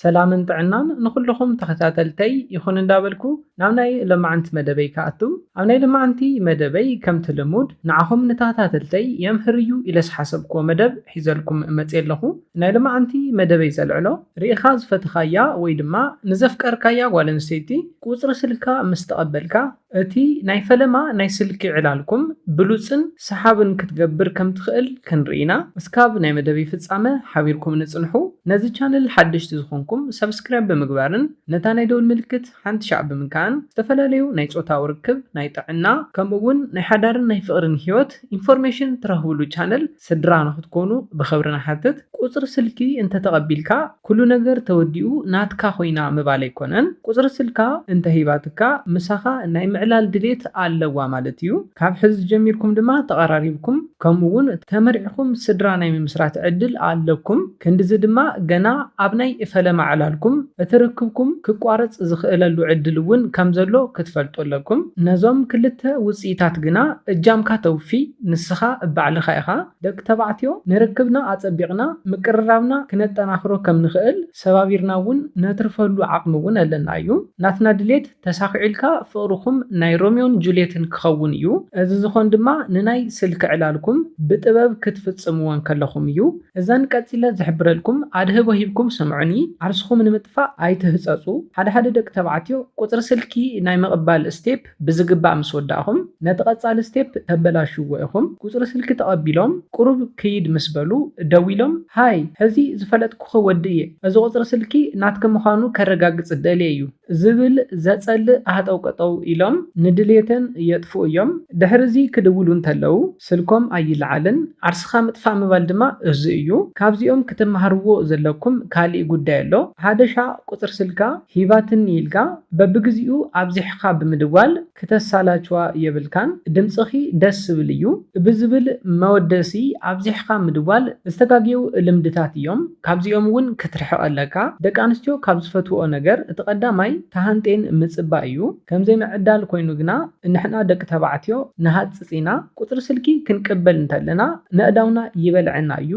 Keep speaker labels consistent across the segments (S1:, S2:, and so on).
S1: ሰላምን ጥዕናን ንኩልኩም ተኸታተልተይ ይኹን እንዳበልኩ ናብ ናይ ልምዓንቲ መደበይ ከኣቱ ኣብ ናይ ልምዓንቲ መደበይ ከምቲ ልሙድ ንዓኹም ንተኸታተልተይ የምህርዩ ኢለ ዝሓሰብክዎ መደብ ሒዘልኩም መፅእ ኣለኹ። ናይ ልምዓንቲ መደበይ ዘልዕሎ ርኢኻ ዝፈትኻያ ወይ ድማ ንዘፍቀርካያ ጓል ኣንስተይቲ ቁፅሪ ስልካ ምስ ተቐበልካ እቲ ናይ ፈለማ ናይ ስልኪ ዕላልኩም ብሉፅን ሰሓብን ክትገብር ከም ትኽእል ክንርኢና። እስካብ ናይ መደበይ ፍጻመ ሓቢርኩም ንጽንሑ። ነዚ ቻነል ሓድሽቲ ዝኾንኩም ሰብስክራይብ ብምግባርን ነታ ናይ ደውል ምልክት ሓንቲ ሻዕ ብምንካን ዝተፈላለዩ ናይ ጾታዊ ርክብ፣ ናይ ጥዕና ከምኡውን ናይ ሓዳርን ናይ ፍቕርን ህይወት ኢንፎርሜሽን ትረኽብሉ ቻነል ስድራ ንኽትኮኑ ብኽብሪ ንሓትት። ቁፅሪ ስልኪ እንተተቐቢልካ ኩሉ ነገር ተወዲኡ ናትካ ኮይና ምባል ኣይኮነን። ቁፅሪ ስልካ እንተሂባትካ ምሳኻ ናይ ምዕላል ድሌት ኣለዋ ማለት እዩ። ካብ ሕዚ ጀሚርኩም ድማ ተቐራሪብኩም ከምኡውን ተመሪዕኩም ስድራ ናይ ምምስራት ዕድል ኣለኩም። ክንዲዚ ድማ ገና ኣብ ናይ ፈለማ ዕላልኩም እትርክብኩም ክቋረፅ ዝኽእለሉ ዕድል እውን ከም ዘሎ ክትፈልጡ ኣለኩም። ነዞም ክልተ ውፅኢታት ግና እጃምካ ተውፊ ንስኻ ባዕልኻ ኢኻ። ደቂ ተባዕትዮ ንርክብና ኣፀቢቕና ምቅርራብና ክነጠናኽሮ ከም ንኽእል ሰባቢርና እውን ነትርፈሉ ዓቕሚ እውን ኣለና እዩ። ናትና ድሌት ተሳኺዑልካ ፍቕርኩም ናይ ሮሚዮን ጁልየትን ክኸውን እዩ። እዚ ዝኾን ድማ ንናይ ስልኪ ዕላልኩም ብጥበብ ክትፍጽምዎን ከለኹም እዩ። እዘን ቀፂለ ዝሕብረልኩም ኣድህቦ ሂብኩም ስምዑኒ። ዓርስኩም ንምጥፋእ ኣይትህፀፁ። ሓደ ደቂ ተባዕትዮ ቁፅሪ ስልኪ ናይ ምቕባል ስቴፕ ብዝግባእ ምስ ወዳእኹም ነቲ ቀፃሊ ስቴፕ ተበላሽዎ ኢኹም። ቁፅሪ ስልኪ ተቐቢሎም ቁሩብ ክይድ ምስ በሉ ደው ኢሎም ሃይ ሕዚ ዝፈለጥኩኸ ወዲ እየ እዚ ቁፅሪ ስልኪ ናትከ ምዃኑ ከረጋግፅ ደልየ እዩ ዝብል ዘፀልእ ኣህጠው ቀጠው ኢሎም ንድሌተን የጥፍኡ እዮም። ድሕሪዚ ክድውሉ እንተለው ስልኮም ኣይለዓልን። ዓርስኻ ምጥፋእ ምባል ድማ እዚ እዩ። ካብዚኦም ክትመሃርዎ ዘለኩም ካሊእ ጉዳይ ኣሎ። ሓደሻ ቁፅሪ ስልካ ሂባትን ኢልካ በብግዚኡ ኣብዚሕካ ብምድዋል ክተሳላችዋ የብልካን። ድምፅኺ ደስ ዝብል እዩ ብዝብል መወደሲ ኣብዚሕካ ምድዋል ዝተጋግዩ ልምድታት እዮም። ካብዚኦም እውን ክትርሕቕ ኣለካ። ደቂ ኣንስትዮ ካብ ዝፈትውኦ ነገር እቲ ቀዳማይ ተሃንጤን ምፅባእ እዩ። ከምዘይ ምዕዳል ኮይኑ ግና ንሕና ደቂ ተባዕትዮ ንሃፅፂና ቁፅሪ ስልኪ ክንቅበል እንተለና ንእዳውና ይበልዐና እዩ።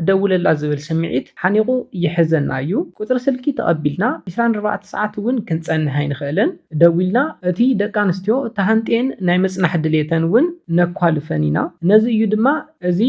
S1: ደውለላ ዝብል ስምዒት ሓኒቑ ይሕዘና እዩ። ቁፅሪ ስልኪ ተቐቢልና 24 ሰዓት እውን ክንፀንሕ ኣይንኽእልን። ደዊልና እቲ ደቂ ኣንስትዮ ተሃንጤን ናይ መፅናሕ ድሌተን እውን ነኳልፈን ኢና። ነዚ እዩ ድማ እዚ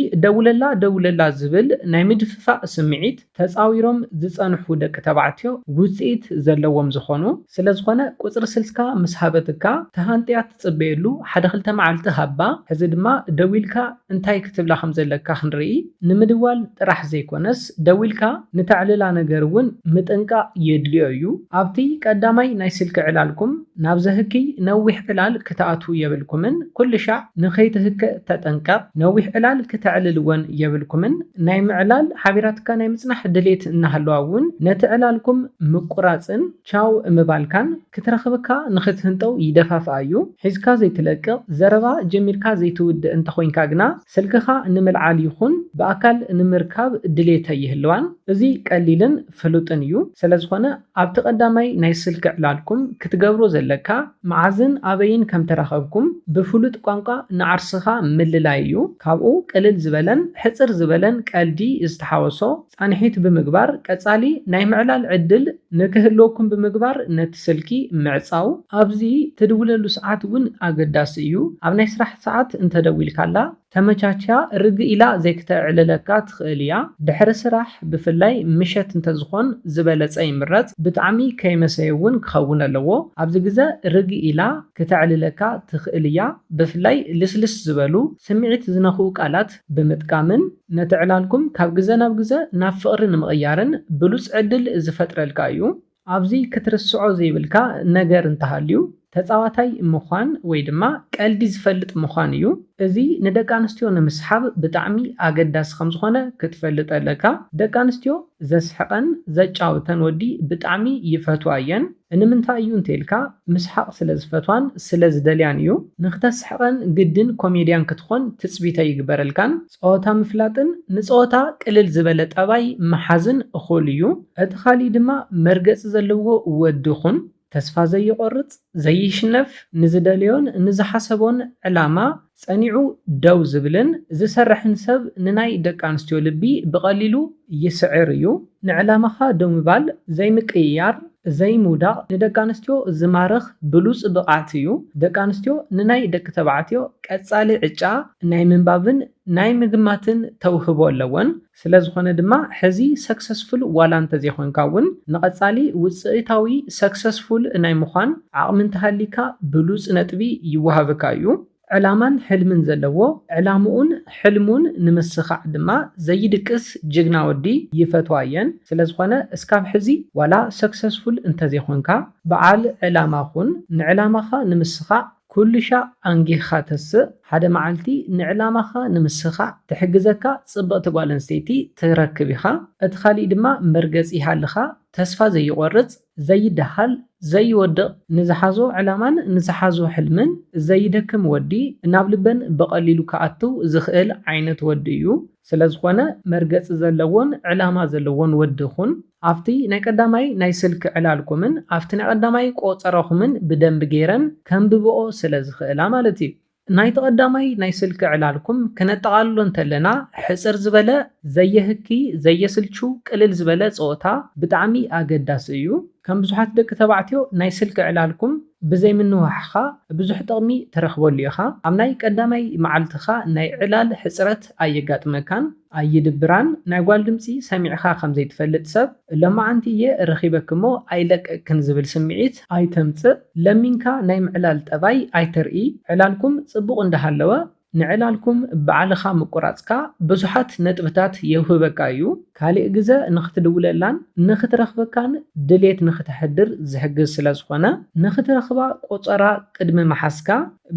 S1: ደውለላ ዝብል ናይ ምድፍፋእ ስምዒት ተፃዊሮም ዝፀንሑ ደቂ ተባዕትዮ ውፅኢት ዘለዎም ዝኾኑ። ስለዝኾነ ቁፅሪ ስልክካ ምስ ሃበትካ ተሃንጥያ ትፅበየሉ 1-2 መዓልቲ ሃባ። ሕዚ ድማ ደዊልካ እንታይ ክትብላ ከም ዘለካ ክንርኢ። ንምድዋል ጥራሕ ዘይኮነስ ደዊልካ ንተዕልላ ነገር እውን ምጥንቃቕ የድልዮ እዩ። ኣብቲ ቀዳማይ ናይ ስልኪ ዕላልኩም ናብ ዘህኪ ነዊሕ ዕላል ክትኣቱ የብልኩምን። ኩሉ ሻዕ ንኸይትህከ ተጠንቀቕ። ነዊሕ ዕላል ክትዕልልወን የብልኩምን። ናይ ምዕላል ሓቢራትካ ናይ ምፅናሕ ድሌት እናሃለዋ እውን ነቲ ዕላልኩም ምቁራፅን ቻው ምባልካን ክትረኽብካ ንኽትህንጠው ይደፋፍኣ እዩ። ሒዝካ ዘይትለቅቕ ዘረባ ጀሚርካ ዘይትውድእ እንተኮይንካ ግና ስልክኻ ንምልዓል ይኹን ብኣካል ንምርካብ ድሌት ይህልዋን። እዚ ቀሊልን ፍሉጥን እዩ። ስለዝኾነ ኣብቲ ቀዳማይ ናይ ስልኪ ዕላልኩም ክትገብሮ ዘለካ መዓዝን ኣበይን ከም ተረኸብኩም ብፍሉጥ ቋንቋ ንዓርስኻ ምልላይ እዩ። ካብኡ ቅልል ዝበለን ሕፅር ዝበለን ቀልዲ ዝተሓወሶ ፃንሒት ብምግባር ቀፃሊ ናይ ምዕላል ዕድል ንክህልወኩም ብምግባር ነቲ ስልኪ ምዕፃው። ኣብዚ ትድውለሉ ሰዓት እውን ኣገዳሲ እዩ። ኣብ ናይ ስራሕ ሰዓት እንተደዊልካላ ተመቻችያ ርግ ኢላ ዘይክተዕልለካ ትኽእል እያ። ድሕሪ ስራሕ ብፍላይ ምሸት እንተዝኾን ዝበለፀ ይምረፅ። ብጣዕሚ ከይመሰየ እውን ክኸውን ኣለዎ። ኣብዚ ግዜ ርግ ኢላ ክተዕልለካ ትኽእል እያ። ብፍላይ ልስልስ ዝበሉ ስምዒት ዝነኽኡ ቃላት ብምጥቃምን ነቲ ዕላልኩም ካብ ግዜ ናብ ግዜ ናብ ፍቕሪ ንምቕያርን ብሉፅ ዕድል ዝፈጥረልካ እዩ። ኣብዚ ክትርስዖ ዘይብልካ ነገር እንተሃልዩ ተፃዋታይ ምዃን ወይ ድማ ቀልዲ ዝፈልጥ ምዃን እዩ። እዚ ንደቂ ኣንስትዮ ንምስሓብ ብጣዕሚ ኣገዳሲ ከም ዝኾነ ክትፈልጥ ኣለካ። ደቂ ኣንስትዮ ዘስሕቐን ዘጫውተን ወዲ ብጣዕሚ ይፈትዋ እየን። ንምንታይ እዩ እንተኢልካ ምስሓቕ ስለ ዝፈትዋን ስለ ዝደልያን እዩ። ንኽተስሕቐን ግድን ኮሜድያን ክትኾን ትፅቢተ ይግበረልካን። ፀወታ ምፍላጥን ንፀወታ ቅልል ዝበለ ጠባይ መሓዝን እኹል እዩ። እቲ ካሊእ ድማ መርገፂ ዘለዎ ወዲ ኹን። ተስፋ ዘይቆርፅ ዘይሽነፍ ንዝደልዮን ንዝሓሰቦን ዕላማ ጸኒዑ ደው ዝብልን ዝሰርሕን ሰብ ንናይ ደቂ ኣንስትዮ ልቢ ብቐሊሉ ይስዕር እዩ። ንዕላማኻ ደው ምባል ዘይምቅይያር ዘይሙዳቕ ንደቂ ኣንስትዮ ዝማርኽ ብሉፅ ብቕዓት እዩ። ደቂ ኣንስትዮ ንናይ ደቂ ተባዕትዮ ቀጻሊ ዕጫ ናይ ምንባብን ናይ ምግማትን ተውህቦ ኣለወን። ስለ ዝኾነ ድማ ሕዚ ሰክሰስፉል ዋላ እንተዘይኮንካ እውን ንቐጻሊ ውፅኢታዊ ሰክሰስፉል ናይ ምዃን ዓቕሚ እንተሃሊካ ብሉፅ ነጥቢ ይወሃበካ እዩ። ዕላማን ሕልምን ዘለዎ ዕላምኡን ሕልሙን ንምስኻዕ ድማ ዘይድቅስ ጅግና ወዲ ይፈትዋ እየን። ስለ ዝኾነ እስካብ ሕዚ ዋላ ሰክሰስፉል እንተዘይኮንካ በዓል ዕላማ ኹን። ንዕላማኻ ንምስኻዕ ኩልሻ ኣንጊኻ ተስእ። ሓደ መዓልቲ ንዕላማኻ ንምስኻዕ ትሕግዘካ ጽብቕቲ ጓል ኣንስተይቲ ትረክብ ኢኻ። እቲ ካሊእ ድማ መርገፂ ሃልኻ ተስፋ ዘይቆርጽ ዘይደሃል ዘይወድቕ ንዝሓዞ ዕላማን ንዝሓዞ ሕልምን ዘይደክም ወዲ ናብ ልበን በቐሊሉ ከኣቱ ዝኽእል ዓይነት ወዲ እዩ። ስለ ዝኾነ መርገፂ ዘለዎን ዕላማ ዘለዎን ወዲ ኹን። ኣብቲ ናይ ቀዳማይ ናይ ስልኪ ዕላልኩምን ኣብቲ ናይ ቀዳማይ ቆፀረኹምን ብደንቢ ገይረን ከንብብኦ ስለ ዝኽእላ ማለት እዩ። ናይ ተቐዳማይ ናይ ስልኪ ዕላልኩም ከነጠቓልሎ እንተለና ሕፅር ዝበለ ዘየህኪ ዘየስልቹ ቅልል ዝበለ ፀወታ ብጣዕሚ ኣገዳሲ እዩ። ከም ብዙሓት ደቂ ተባዕትዮ ናይ ስልኪ ዕላልኩም ብዘይ ምንውሕኻ ብዙሕ ጥቕሚ ትረኽበሉ ኢኻ። ኣብ ናይ ቀዳማይ መዓልትኻ ናይ ዕላል ሕፅረት ኣየጋጥመካን ኣይድብራን። ናይ ጓል ድምፂ ሰሚዕኻ ከም ዘይትፈልጥ ሰብ ሎማዓንቲ እየ ረኺበክሞ ኣይለቀቅክን ዝብል ስምዒት ኣይተምፅእ። ለሚንካ ናይ ምዕላል ጠባይ ኣይተርኢ። ዕላልኩም ጽቡቕ እንዳሃለወ ንዕላልኩም በዓልኻ ምቁራጽካ ብዙሓት ነጥብታት የውህበካ እዩ። ካልእ ግዜ ንኽትድውለላን ንኽትረኽበካን ድሌት ንኽትሕድር ዝሕግዝ ስለ ዝኾነ ንኽትረኽባ ቆፀራ ቅድሚ መሓስካ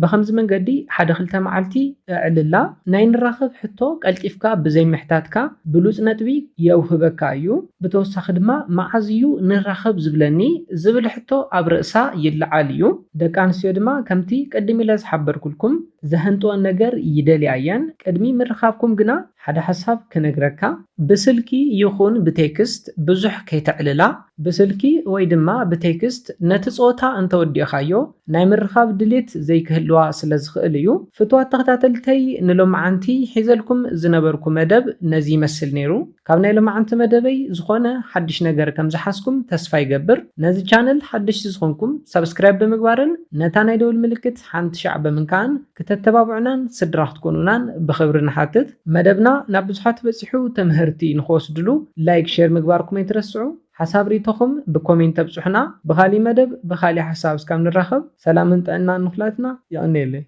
S1: ብኸምዚ መንገዲ ሓደ ክልተ መዓልቲ እዕልላ ናይ ንራኸብ ሕቶ ቀልጢፍካ ብዘይ ምሕታትካ ብሉፅ ነጥቢ የውህበካ እዩ። ብተወሳኺ ድማ መዓዝ እዩ ንራኸብ ዝብለኒ ዝብል ሕቶ ኣብ ርእሳ ይለዓል እዩ። ደቂ ኣንስትዮ ድማ ከምቲ ቅድም ኢለ ዝሓበርኩልኩም ዘህንጥወን ነገር ይደልያ እየን። ቅድሚ ምርኻብኩም ግና ሓደ ሓሳብ ክነግረካ ብስልኪ ይኹን ብቴክስት ብዙሕ ከይተዕልላ። ብስልኪ ወይ ድማ ብቴክስት ነቲ ፆታ እንተወዲእኻዮ ናይ ምርኻብ ድሌት ዘይክህልዋ ስለ ዝኽእል እዩ። ፍትዋት ተኸታተልተይ ንሎማዓንቲ ሒዘልኩም ዝነበርኩ መደብ ነዚ ይመስል ነይሩ። ካብ ናይ ሎማዓንቲ መደበይ ዝኾነ ሓድሽ ነገር ከም ዝሓስኩም ተስፋ ይገብር። ነዚ ቻነል ሓድሽ ዝኾንኩም ሰብስክራይብ ብምግባርን ነታ ናይ ደውል ምልክት ሓንቲ ሻዕ ብምንካን ክተተባብዑናን ስድራ ክትኮኑናን ብኽብሪ ንሓትት። መደብና ናብ ብዙሓት በፂሑ ተምህርቲ ንኽወስድሉ ላይክ ሼር ምግባርኩም ኣይትረስዑ። ሓሳብ ሪቶኹም ብኮሜንት ተብፅሑና። ብኻሊእ መደብ ብኻሊእ ሓሳብ እስካብ ንራኸብ ሰላምን ጥዕናን ንኹላትና ይቕኒየለይ።